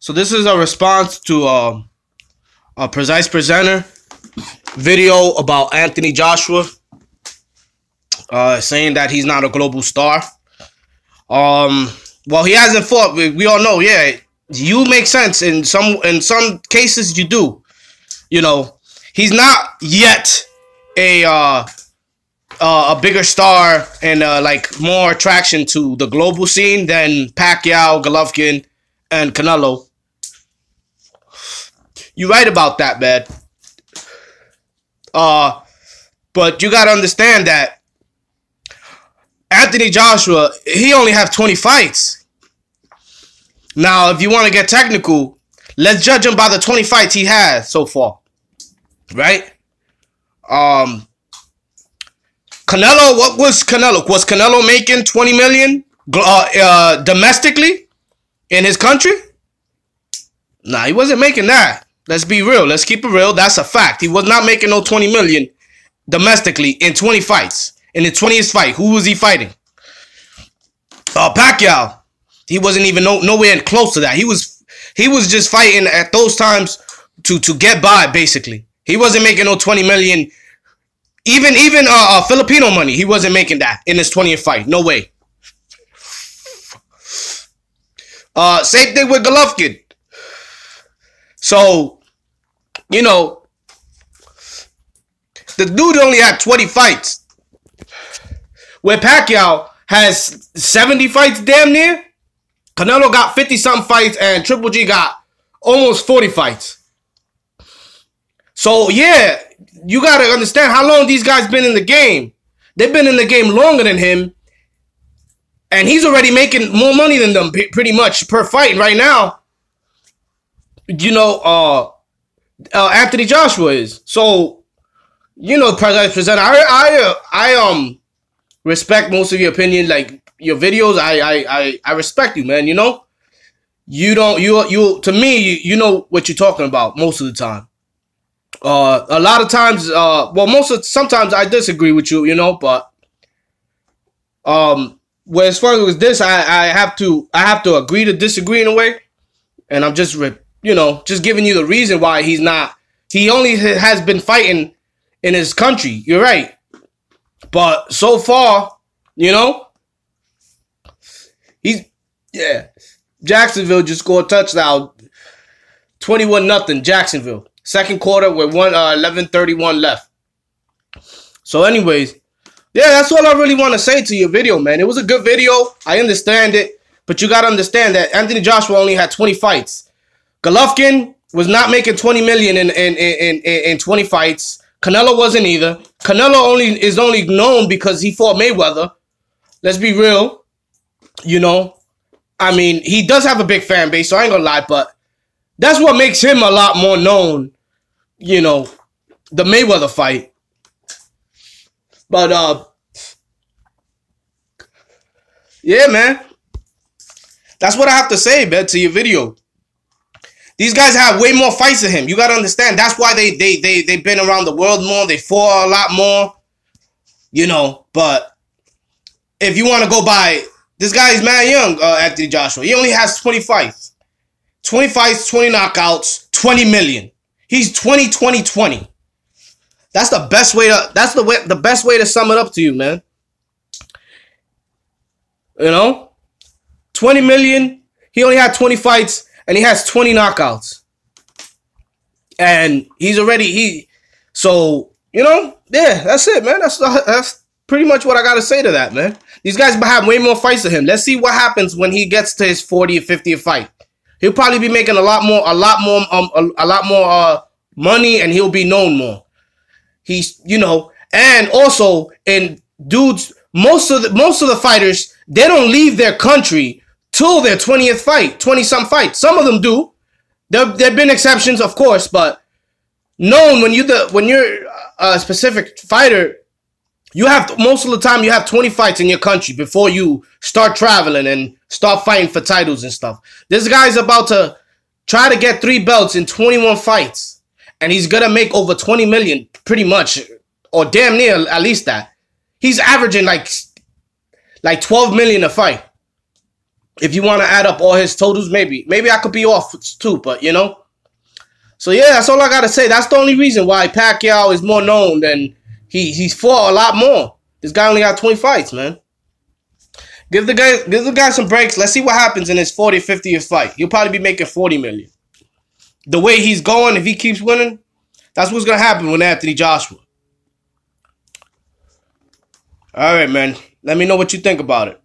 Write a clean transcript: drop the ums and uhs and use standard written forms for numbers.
So this is a response to a Precise Presenter video about Anthony Joshua, saying that he's not a global star. Well, he hasn't fought. We all know, yeah, you make sense in some cases. You do, you know, he's not yet a bigger star and like more attraction to the global scene than Pacquiao, Golovkin, and Canelo. You're right about that, man. But you gotta understand that Anthony Joshua, he only have 20 fights. Now, if you want to get technical, let's judge him by the 20 fights he has so far. Right? Canelo, what was Canelo? Was Canelo making 20 million domestically in his country? Nah, he wasn't making that. Let's be real. Let's keep it real. That's a fact. He was not making no 20 million domestically in 20 fights. In the 20th fight, who was he fighting? Pacquiao. He wasn't even nowhere close to that. He was just fighting at those times to get by, basically. He wasn't making no 20 million. Even Filipino money, he wasn't making that in his 20th fight. No way. Same thing with Golovkin. So, you know, the dude only had 20 fights. Where Pacquiao has 70 fights damn near. Canelo got 50-something fights and Triple G got almost 40 fights. So, yeah, you got to understand how long these guys been in the game. They've been in the game longer than him. And he's already making more money than them pretty much per fight right now. You know, Anthony Joshua is. So, you know, Presenter, I respect most of your opinion, like your videos. I respect you, man. You know, to me, you know what you're talking about most of the time. A lot of times, sometimes I disagree with you, you know, but well, as far as this, I have to agree to disagree in a way, and I'm just just giving you the reason why he's not. He only has been fighting in his country. You're right. But so far, you know, Jacksonville just scored a touchdown. 21-0 Jacksonville. Second quarter with 11:31 left. So anyways, yeah, that's all I really want to say to your video, man. It was a good video. I understand it. But you got to understand that Anthony Joshua only had 20 fights. Golovkin was not making 20 million in 20 fights. Canelo wasn't either. Canelo is only known because he fought Mayweather. Let's be real. You know, I mean, he does have a big fan base, so I ain't gonna lie, but that's what makes him a lot more known, you know, the Mayweather fight. But, yeah, man. That's what I have to say, man, to your video. These guys have way more fights than him. You got to understand. That's why they've been around the world more. They fought a lot more, you know. But if you want to go by, this guy is mad young, Anthony Joshua. He only has 20 fights. 20 fights, 20 knockouts, 20 million. He's 20-20-20. That's the best way the best way to sum it up to you, man. You know? 20 million. He only had 20 fights. And he has 20 knockouts. And he's already, so, you know, yeah, that's it, man. That's pretty much what I got to say to that, man. These guys have way more fights than him. Let's see what happens when he gets to his 40th, 50th fight. He'll probably be making a lot more money, and he'll be known more. He's, you know, and also, in dudes, most of the fighters, they don't leave their country till their 20th fight, 20-some fights. Some of them do. There have been exceptions, of course, but known when you're a specific fighter, you have most of the time you have 20 fights in your country before you start traveling and start fighting for titles and stuff. This guy's about to try to get 3 belts in 21 fights, and he's gonna make over 20 million, pretty much, or damn near at least that. He's averaging like 12 million a fight. If you want to add up all his totals, maybe I could be off too, but you know. So yeah, that's all I gotta say. That's the only reason why Pacquiao is more known than he's fought a lot more. This guy only got 20 fights, man. Give the guy some breaks. Let's see what happens in his 40th, 50th fight. He'll probably be making $40 million. The way he's going, if he keeps winning, that's what's gonna happen with Anthony Joshua. All right, man. Let me know what you think about it.